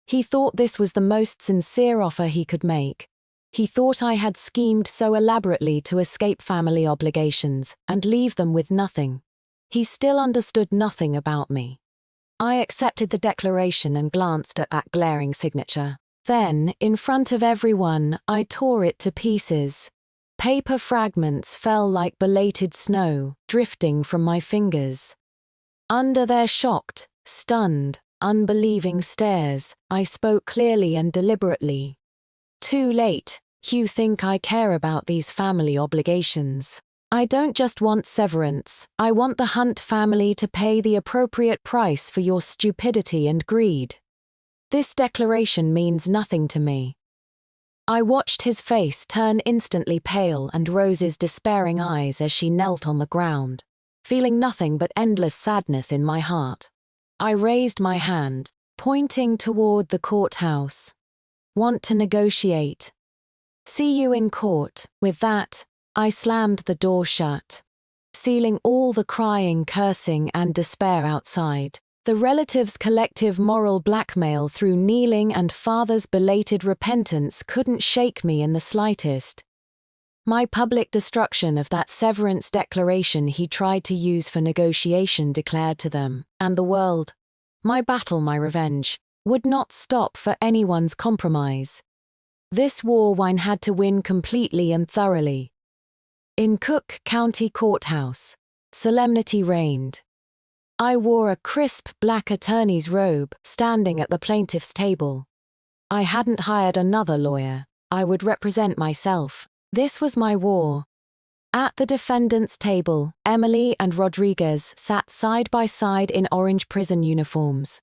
He thought this was the most sincere offer he could make. He thought I had schemed so elaborately to escape family obligations and leave them with nothing. He still understood nothing about me. I accepted the declaration and glanced at that glaring signature. Then, in front of everyone, I tore it to pieces. Paper fragments fell like belated snow, drifting from my fingers. Under their shocked, stunned, unbelieving stares, I spoke clearly and deliberately. "Too late. You think I care about these family obligations. I don't just want severance, I want the Hunt family to pay the appropriate price for your stupidity and greed. This declaration means nothing to me." I watched his face turn instantly pale and Rose's despairing eyes as she knelt on the ground, feeling nothing but endless sadness in my heart. I raised my hand, pointing toward the courthouse. "Want to negotiate? See you in court." With that, I slammed the door shut, sealing all the crying, cursing, and despair outside. The relatives' collective moral blackmail through kneeling and father's belated repentance couldn't shake me in the slightest. My public destruction of that severance declaration he tried to use for negotiation declared to them, and the world, my battle, my revenge, would not stop for anyone's compromise. This war Wine had to win completely and thoroughly. In Cook County Courthouse, solemnity reigned. I wore a crisp black attorney's robe, standing at the plaintiff's table. I hadn't hired another lawyer. I would represent myself. This was my war. At the defendant's table, Emily and Rodriguez sat side by side in orange prison uniforms.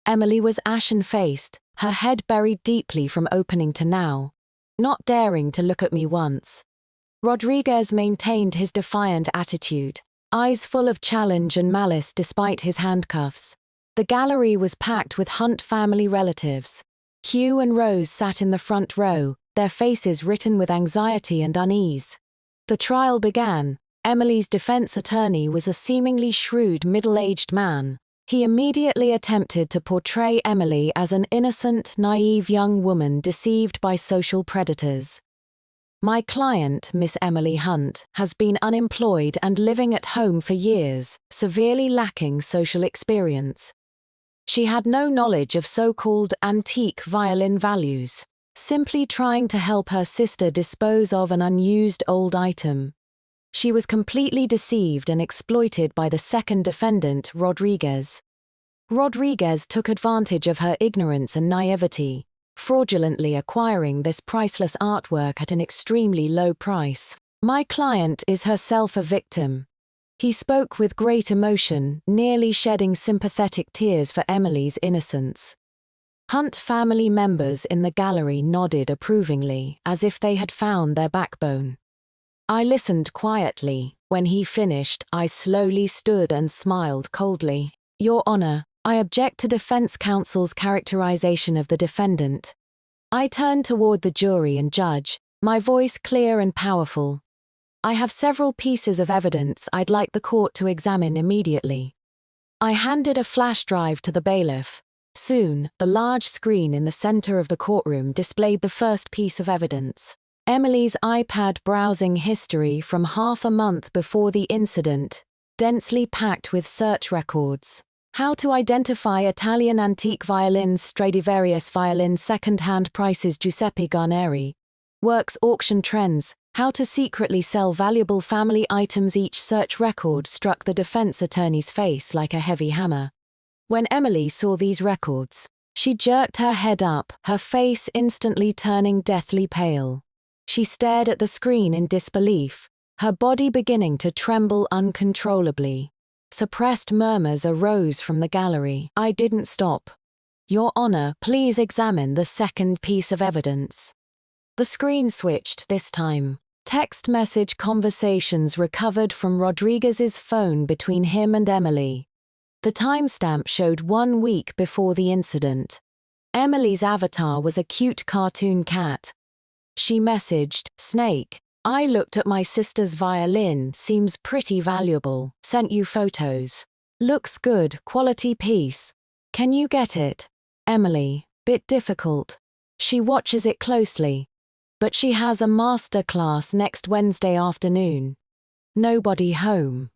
Emily was ashen-faced, her head buried deeply from opening to now, not daring to look at me once. Rodriguez maintained his defiant attitude, eyes full of challenge and malice despite his handcuffs. The gallery was packed with Hunt family relatives. Hugh and Rose sat in the front row, their faces written with anxiety and unease. The trial began. Emily's defense attorney was a seemingly shrewd middle-aged man. He immediately attempted to portray Emily as an innocent, naive young woman deceived by social predators. My client, Miss Emily Hunt, has been unemployed and living at home for years, severely lacking social experience. She had no knowledge of so-called antique violin values, simply trying to help her sister dispose of an unused old item. She was completely deceived and exploited by the second defendant, Rodriguez. Rodriguez took advantage of her ignorance and naivety, fraudulently acquiring this priceless artwork at an extremely low price. My client is herself a victim. He spoke with great emotion, nearly shedding sympathetic tears for Emily's innocence. Hunt family members in the gallery nodded approvingly, as if they had found their backbone. I listened quietly. When he finished, I slowly stood and smiled coldly. Your Honor, I object to defense counsel's characterization of the defendant. I turned toward the jury and judge, my voice clear and powerful. I have several pieces of evidence I'd like the court to examine immediately. I handed a flash drive to the bailiff. Soon, the large screen in the center of the courtroom displayed the first piece of evidence. Emily's iPad browsing history from half a month before the incident, densely packed with search records. How to identify Italian antique violins, Stradivarius violins, second-hand prices, Giuseppe Garneri. Works auction trends. How to secretly sell valuable family items. Each search record struck the defense attorney's face like a heavy hammer. When Emily saw these records, she jerked her head up, her face instantly turning deathly pale. She stared at the screen in disbelief, her body beginning to tremble uncontrollably. Suppressed murmurs arose from the gallery. I didn't stop. Your Honor, please examine the second piece of evidence. The screen switched this time. Text message conversations recovered from Rodriguez's phone between him and Emily. The timestamp showed 1 week before the incident. Emily's avatar was a cute cartoon cat. She messaged, Snake, I looked at my sister's violin, seems pretty valuable, sent you photos. Looks good, quality piece. Can you get it? Emily, bit difficult. She watches it closely. But she has a master class next Wednesday afternoon. Nobody home.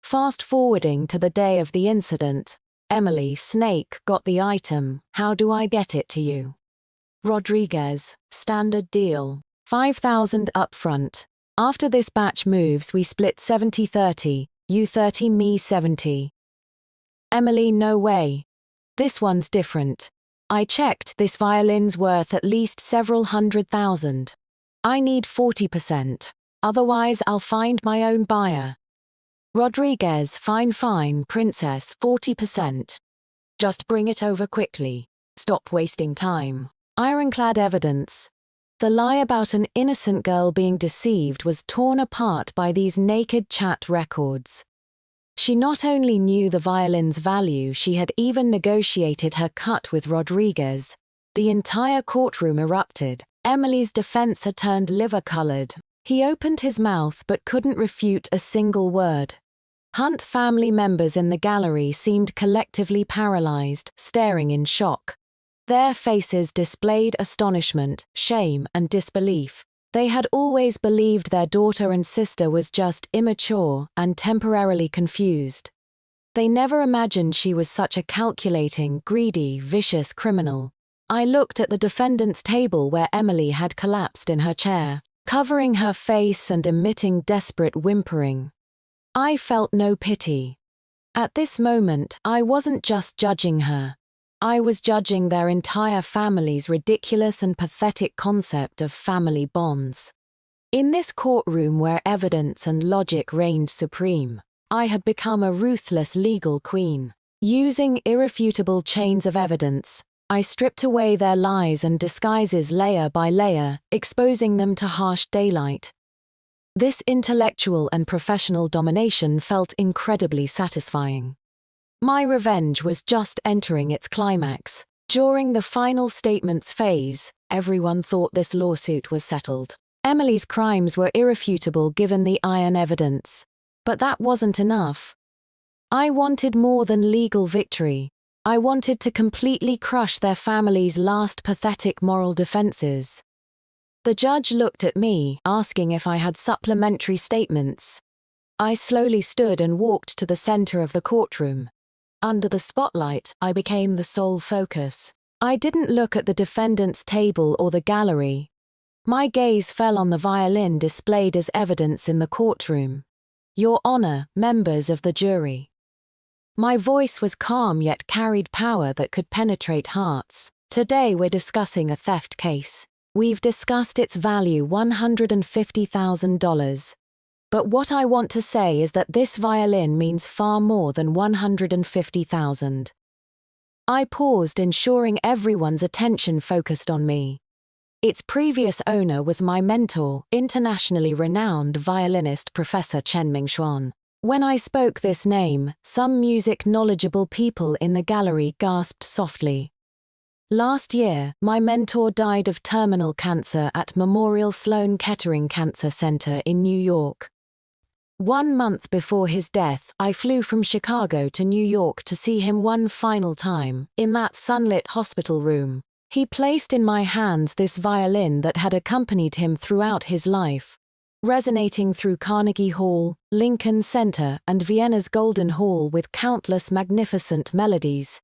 Fast forwarding to the day of the incident. Emily, Snake, got the item. How do I get it to you? Rodriguez, standard deal. 5,000 upfront. After this batch moves we split 70-30, you 30 me 70. Emily, no way. This one's different. I checked, this violin's worth at least several $100,000. I need 40%. Otherwise I'll find my own buyer. Rodriguez, fine, princess, 40%. Just bring it over quickly. Stop wasting time. Ironclad evidence. The lie about an innocent girl being deceived was torn apart by these naked chat records. She not only knew the violin's value, she had even negotiated her cut with Rodriguez. The entire courtroom erupted. Emily's defense had turned liver-colored. He opened his mouth but couldn't refute a single word. Hunt family members in the gallery seemed collectively paralyzed, staring in shock. Their faces displayed astonishment, shame, and disbelief. They had always believed their daughter and sister was just immature and temporarily confused. They never imagined she was such a calculating, greedy, vicious criminal. I looked at the defendant's table where Emily had collapsed in her chair, covering her face and emitting desperate whimpering. I felt no pity. At this moment, I wasn't just judging her. I was judging their entire family's ridiculous and pathetic concept of family bonds. In this courtroom where evidence and logic reigned supreme, I had become a ruthless legal queen. Using irrefutable chains of evidence, I stripped away their lies and disguises layer by layer, exposing them to harsh daylight. This intellectual and professional domination felt incredibly satisfying. My revenge was just entering its climax. During the final statements phase, everyone thought this lawsuit was settled. Emily's crimes were irrefutable given the iron evidence. But that wasn't enough. I wanted more than legal victory. I wanted to completely crush their family's last pathetic moral defenses. The judge looked at me, asking if I had supplementary statements. I slowly stood and walked to the center of the courtroom. Under the spotlight, I became the sole focus. I didn't look at the defendant's table or the gallery. My gaze fell on the violin displayed as evidence in the courtroom. Your Honor, members of the jury. My voice was calm yet carried power that could penetrate hearts. Today we're discussing a theft case. We've discussed its value $150,000. But what I want to say is that this violin means far more than $150,000. I paused, ensuring everyone's attention focused on me. Its previous owner was my mentor, internationally renowned violinist Professor Chen-Ming Xuan. When I spoke this name, some music-knowledgeable people in the gallery gasped softly. Last year, my mentor died of terminal cancer at Memorial Sloan Kettering Cancer Center in New York. 1 month before his death, I flew from Chicago to New York to see him one final time, in that sunlit hospital room. He placed in my hands this violin that had accompanied him throughout his life, resonating through Carnegie Hall, Lincoln Center, and Vienna's Golden Hall with countless magnificent melodies.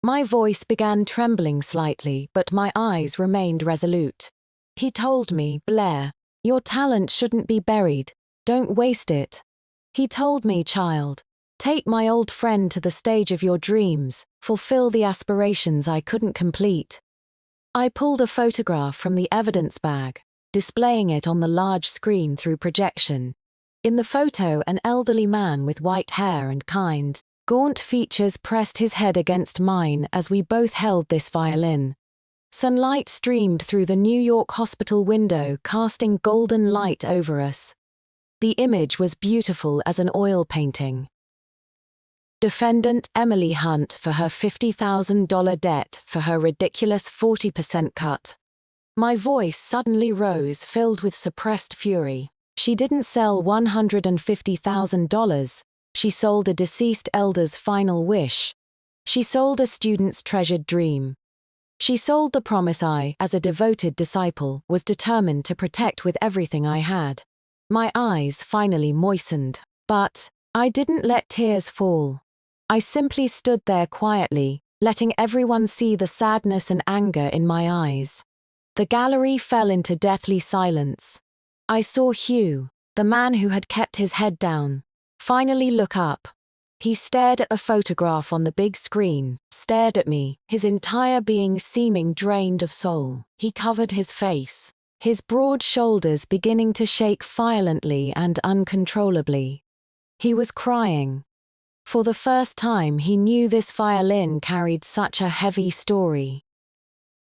My voice began trembling slightly, but my eyes remained resolute. He told me, Blair, your talent shouldn't be buried. Don't waste it. He told me, child, take my old friend to the stage of your dreams, fulfill the aspirations I couldn't complete. I pulled a photograph from the evidence bag, displaying it on the large screen through projection. In the photo, an elderly man with white hair and kind, gaunt features pressed his head against mine as we both held this violin. Sunlight streamed through the New York hospital window, casting golden light over us. The image was beautiful as an oil painting. Defendant Emily Hunt for her $50,000 debt for her ridiculous 40% cut. My voice suddenly rose, filled with suppressed fury. She didn't sell $150,000. She sold a deceased elder's final wish. She sold a student's treasured dream. She sold the promise I, as a devoted disciple, was determined to protect with everything I had. My eyes finally moistened, but I didn't let tears fall. I simply stood there quietly, letting everyone see the sadness and anger in my eyes. The gallery fell into deathly silence. I saw Hugh, the man who had kept his head down, finally look up. He stared at the photograph on the big screen, stared at me, his entire being seeming drained of soul. He covered his face, his broad shoulders beginning to shake violently and uncontrollably. He was crying. For the first time he knew this violin carried such a heavy story.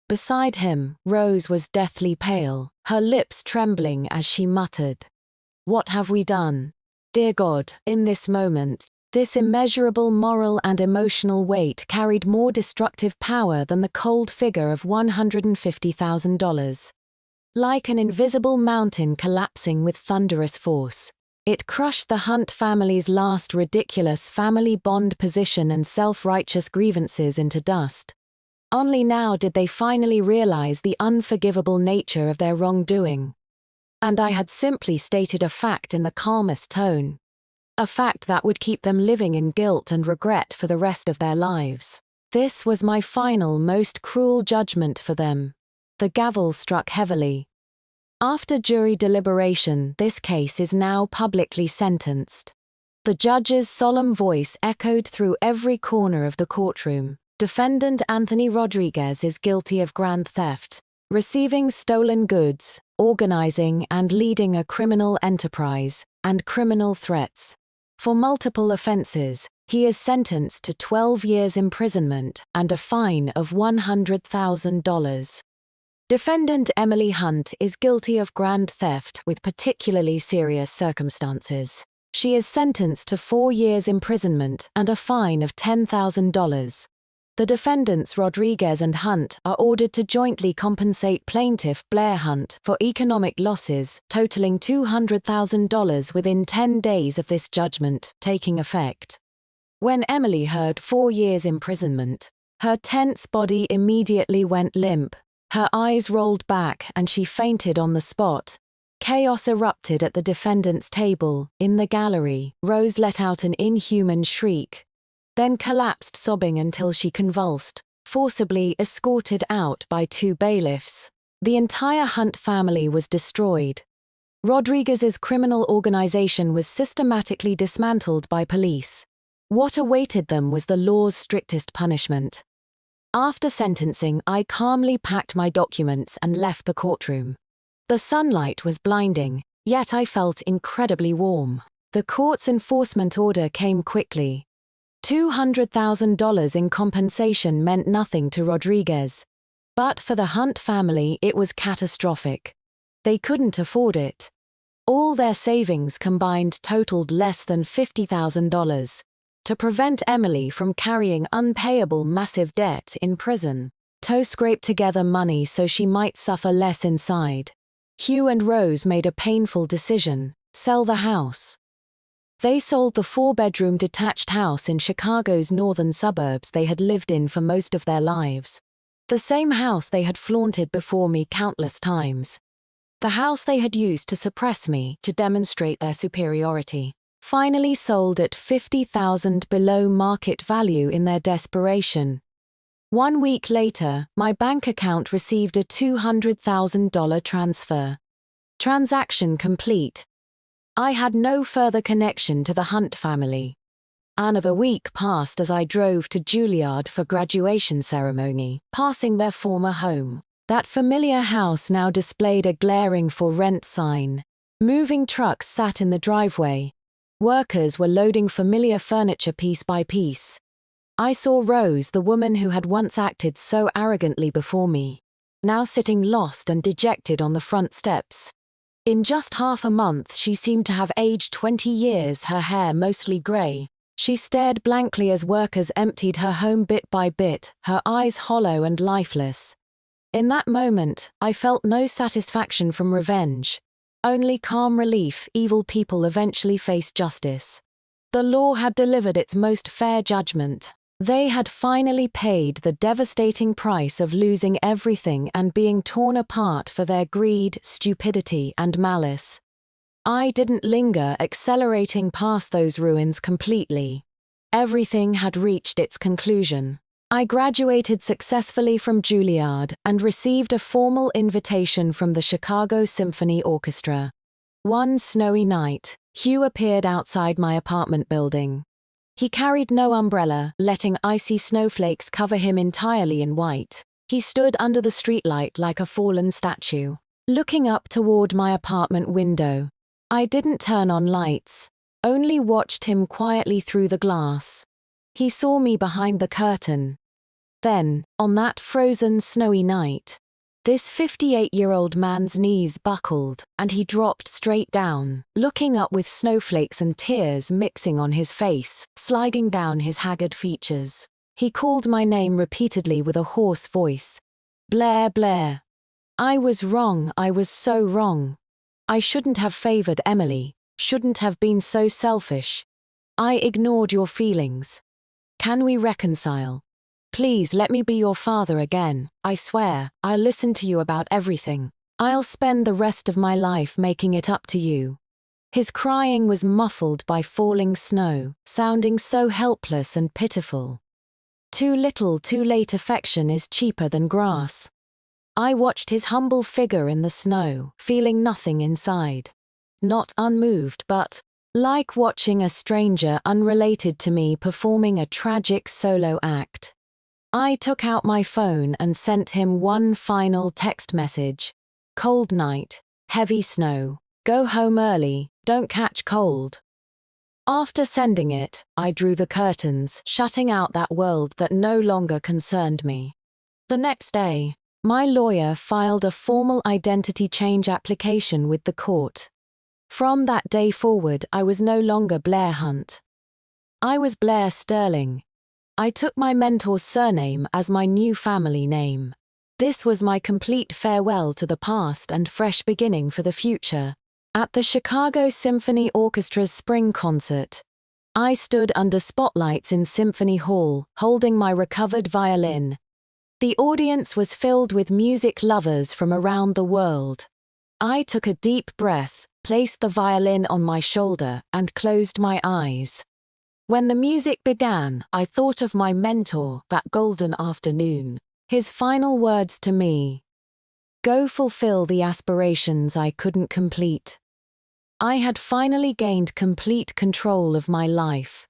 Beside him, Rose was deathly pale, her lips trembling as she muttered, "What have we done? Dear God." In this moment, this immeasurable moral and emotional weight carried more destructive power than the cold figure of $150,000. Like an invisible mountain collapsing with thunderous force, it crushed the Hunt family's last ridiculous family bond position and self-righteous grievances into dust. Only now did they finally realize the unforgivable nature of their wrongdoing. And I had simply stated a fact in the calmest tone. A fact that would keep them living in guilt and regret for the rest of their lives. This was my final, most cruel judgment for them. The gavel struck heavily. After jury deliberation, this case is now publicly sentenced. The judge's solemn voice echoed through every corner of the courtroom. Defendant Anthony Rodriguez is guilty of grand theft. receiving stolen goods, organizing and leading a criminal enterprise, and criminal threats. For multiple offenses, he is sentenced to 12 years imprisonment and a fine of $100,000. Defendant Emily Hunt is guilty of grand theft with particularly serious circumstances. She is sentenced to 4 years imprisonment and a fine of $10,000. The defendants Rodriguez and Hunt are ordered to jointly compensate plaintiff Blair Hunt for economic losses totaling $200,000 within 10 days of this judgment taking effect. When Emily heard 4 years imprisonment, her tense body immediately went limp, her eyes rolled back and she fainted on the spot. Chaos erupted at the defendant's table. In the gallery, Rose let out an inhuman shriek, then collapsed sobbing until she convulsed, forcibly escorted out by 2 bailiffs. The entire Hunt family was destroyed. Rodriguez's criminal organization was systematically dismantled by police. What awaited them was the law's strictest punishment. After sentencing, I calmly packed my documents and left the courtroom. The sunlight was blinding, yet I felt incredibly warm. The court's enforcement order came quickly. $200,000 in compensation meant nothing to Rodriguez. But for the Hunt family, it was catastrophic. They couldn't afford it. All their savings combined totaled less than $50,000. To prevent Emily from carrying unpayable massive debt in prison, Toe scraped together money so she might suffer less inside. Hugh and Rose made a painful decision: sell the house. They sold the 4-bedroom detached house in Chicago's northern suburbs they had lived in for most of their lives. The same house they had flaunted before me countless times. The house they had used to suppress me, to demonstrate their superiority. Finally sold at $50,000 below market value in their desperation. 1 week later, my bank account received a $200,000 transfer. Transaction complete. I had no further connection to the Hunt family. Another week passed as I drove to Juilliard for graduation ceremony, passing their former home. That familiar house now displayed a glaring "for rent" sign. Moving trucks sat in the driveway. Workers were loading familiar furniture piece by piece. I saw Rose, the woman who had once acted so arrogantly before me, now sitting lost and dejected on the front steps. In just half a month she seemed to have aged 20 years, her hair mostly grey. She stared blankly as workers emptied her home bit by bit, her eyes hollow and lifeless. In that moment, I felt no satisfaction from revenge. Only calm relief. Evil people eventually face justice. The law had delivered its most fair judgment. They had finally paid the devastating price of losing everything and being torn apart for their greed, stupidity, and malice. I didn't linger, accelerating past those ruins completely. Everything had reached its conclusion. I graduated successfully from Juilliard and received a formal invitation from the Chicago Symphony Orchestra. One snowy night, Hugh appeared outside my apartment building. He carried no umbrella, letting icy snowflakes cover him entirely in white. He stood under the streetlight like a fallen statue, looking up toward my apartment window. I didn't turn on lights, only watched him quietly through the glass. He saw me behind the curtain. Then, on that frozen, snowy night, this 58-year-old man's knees buckled, and he dropped straight down, looking up with snowflakes and tears mixing on his face, sliding down his haggard features. He called my name repeatedly with a hoarse voice. Blair, Blair. I was wrong, I was so wrong. I shouldn't have favored Emily, shouldn't have been so selfish. I ignored your feelings. Can we reconcile? Please let me be your father again. I swear, I'll listen to you about everything. I'll spend the rest of my life making it up to you. His crying was muffled by falling snow, sounding so helpless and pitiful. Too little, too late. Affection is cheaper than grass. I watched his humble figure in the snow, feeling nothing inside. Not unmoved, but like watching a stranger unrelated to me performing a tragic solo act. I took out my phone and sent him one final text message. Cold night, heavy snow, go home early, don't catch cold. After sending it, I drew the curtains, shutting out that world that no longer concerned me. The next day, my lawyer filed a formal identity change application with the court. From that day forward, I was no longer Blair Hunt. I was Blair Sterling. I took my mentor's surname as my new family name. This was my complete farewell to the past and fresh beginning for the future. At the Chicago Symphony Orchestra's spring concert, I stood under spotlights in Symphony Hall, holding my recovered violin. The audience was filled with music lovers from around the world. I took a deep breath, placed the violin on my shoulder, and closed my eyes. When the music began, I thought of my mentor that golden afternoon. His final words to me: "Go fulfill the aspirations I couldn't complete." I had finally gained complete control of my life.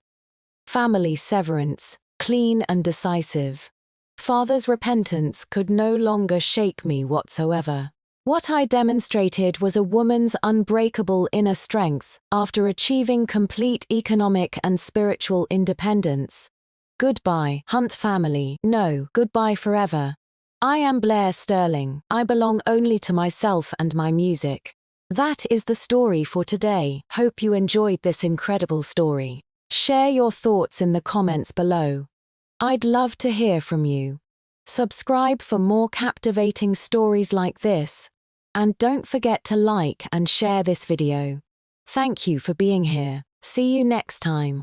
Family severance, clean and decisive. Father's repentance could no longer shake me whatsoever. What I demonstrated was a woman's unbreakable inner strength after achieving complete economic and spiritual independence. Goodbye, Hunt family. No, goodbye forever. I am Blair Sterling. I belong only to myself and my music. That is the story for today. Hope you enjoyed this incredible story. Share your thoughts in the comments below. I'd love to hear from you. Subscribe for more captivating stories like this. And don't forget to like and share this video. Thank you for being here. See you next time.